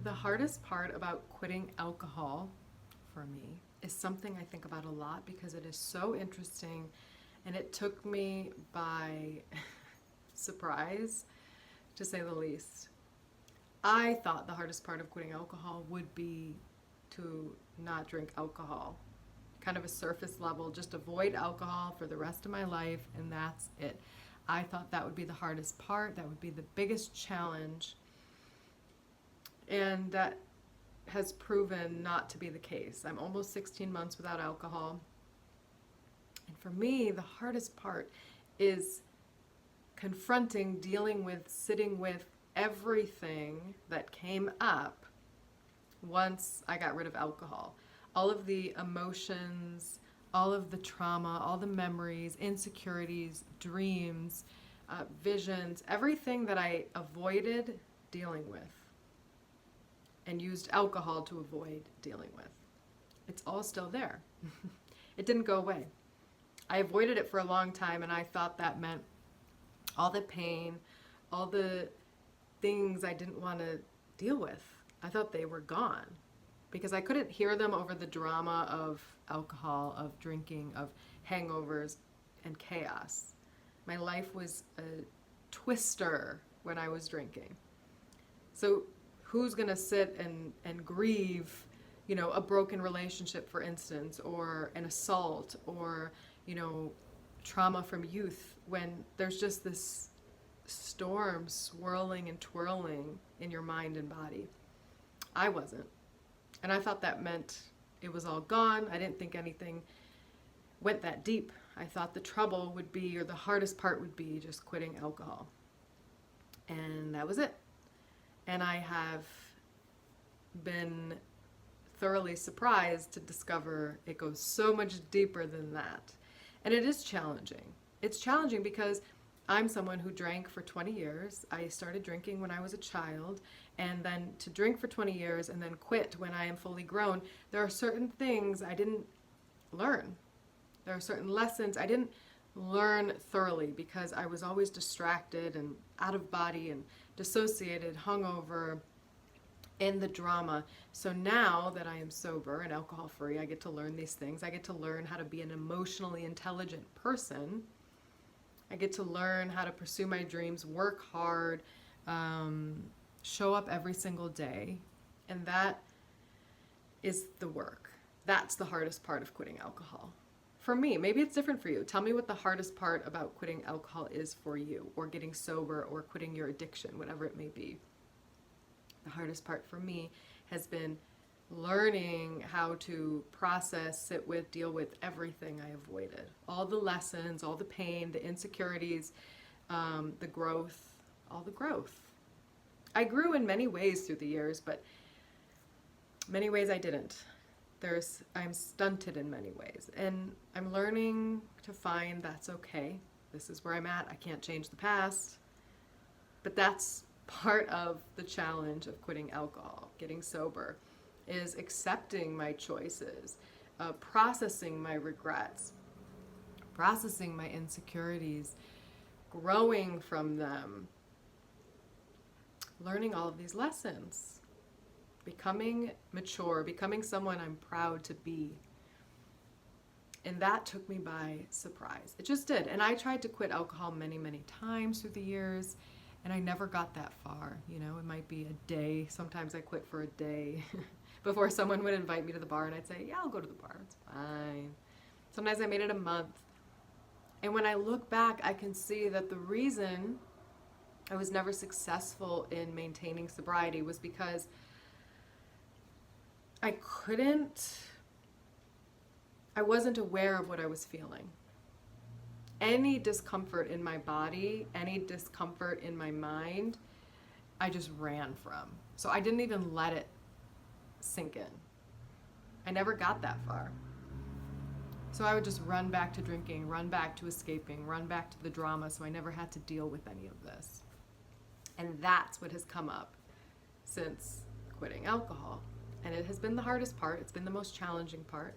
The hardest part about quitting alcohol for me is something I think about a lot because it is so interesting and it took me by surprise, to say the least. I thought the hardest part of quitting alcohol would be to not drink alcohol. Kind of a surface level, just avoid alcohol for the rest of my life, and that's it. I thought that would be the hardest part, that would be the biggest challenge, and that has proven not to be the case. I'm almost 16 months without alcohol, and for me, the hardest part is confronting, dealing with, sitting with everything that came up once I got rid of alcohol. All of the emotions, all of the trauma, all the memories, insecurities, dreams, visions, everything that I avoided dealing with and used alcohol to avoid dealing with. It's all still there. It didn't go away. I avoided it for a long time, and I thought that meant all the pain, all the things I didn't want to deal with. I thought they were gone because I couldn't hear them over the drama of alcohol, of drinking, of hangovers, and chaos. My life was a twister when I was drinking. So who's going to sit and grieve, a broken relationship, for instance, or an assault, or, trauma from youth, when there's just this storm swirling and twirling in your mind and body? I wasn't. And I thought that meant it was all gone. I didn't think anything went that deep. I thought the trouble would be, or the hardest part would be, just quitting alcohol. And that was it. And I have been thoroughly surprised to discover it goes so much deeper than that. And it is challenging. It's challenging because I'm someone who drank for 20 years. I started drinking when I was a child, and then to drink for 20 years and then quit when I am fully grown, there are certain things I didn't learn. There are certain lessons I didn't learn thoroughly because I was always distracted and out of body and dissociated, hungover, in the drama. So now that I am sober and alcohol free, I get to learn these things. I get to learn how to be an emotionally intelligent person. I get to learn how to pursue my dreams, work hard, show up every single day. And that is the work. That's the hardest part of quitting alcohol. For me, maybe it's different for you. Tell me what the hardest part about quitting alcohol is for you, or getting sober, or quitting your addiction, whatever it may be. The hardest part for me has been learning how to process, sit with, deal with everything I avoided. All the lessons, all the pain, the insecurities, the growth, all the growth. I grew in many ways through the years, but many ways I didn't. I'm stunted in many ways, and I'm learning to find that's okay. This is where I'm at. I can't change the past, but that's part of the challenge of quitting alcohol, getting sober, is accepting my choices, processing my regrets, processing my insecurities, growing from them, learning all of these lessons, becoming mature, becoming someone I'm proud to be. And that took me by surprise. It just did. And I tried to quit alcohol many, many times through the years, and I never got that far. It might be a day. Sometimes I quit for a day before someone would invite me to the bar, and I'd say, yeah, I'll go to the bar. It's fine. Sometimes I made it a month. And when I look back, I can see that the reason I was never successful in maintaining sobriety was because I wasn't aware of what I was feeling. Any discomfort in my body, any discomfort in my mind, I just ran from. So I didn't even let it sink in. I never got that far. So I would just run back to drinking, run back to escaping, run back to the drama, so I never had to deal with any of this. And that's what has come up since quitting alcohol. And it has been the hardest part. It's been the most challenging part.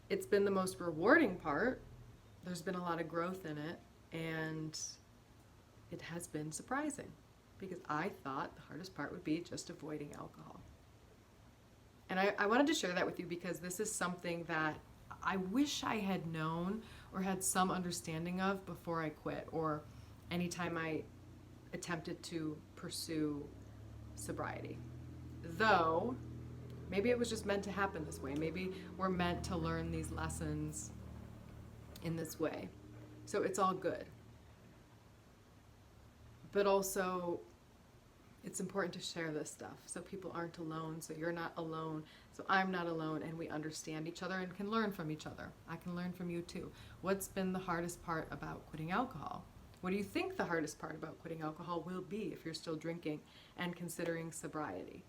It's been the most rewarding part. There's been a lot of growth in it, and it has been surprising because I thought the hardest part would be just avoiding alcohol. And I wanted to share that with you because this is something that I wish I had known or had some understanding of before I quit, or anytime I attempted to pursue sobriety. Though, maybe it was just meant to happen this way. Maybe we're meant to learn these lessons in this way. So it's all good. But also, it's important to share this stuff so people aren't alone, so you're not alone, so I'm not alone, and we understand each other and can learn from each other. I can learn from you too. What's been the hardest part about quitting alcohol? What do you think the hardest part about quitting alcohol will be if you're still drinking and considering sobriety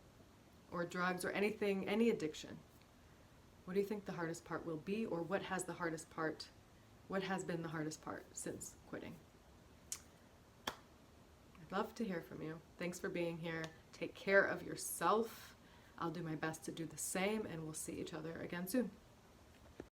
or drugs or anything, any addiction? What do you think the hardest part will be, or what has been the hardest part since quitting? I'd love to hear from you. Thanks for being here. Take care of yourself. I'll do my best to do the same, and we'll see each other again soon.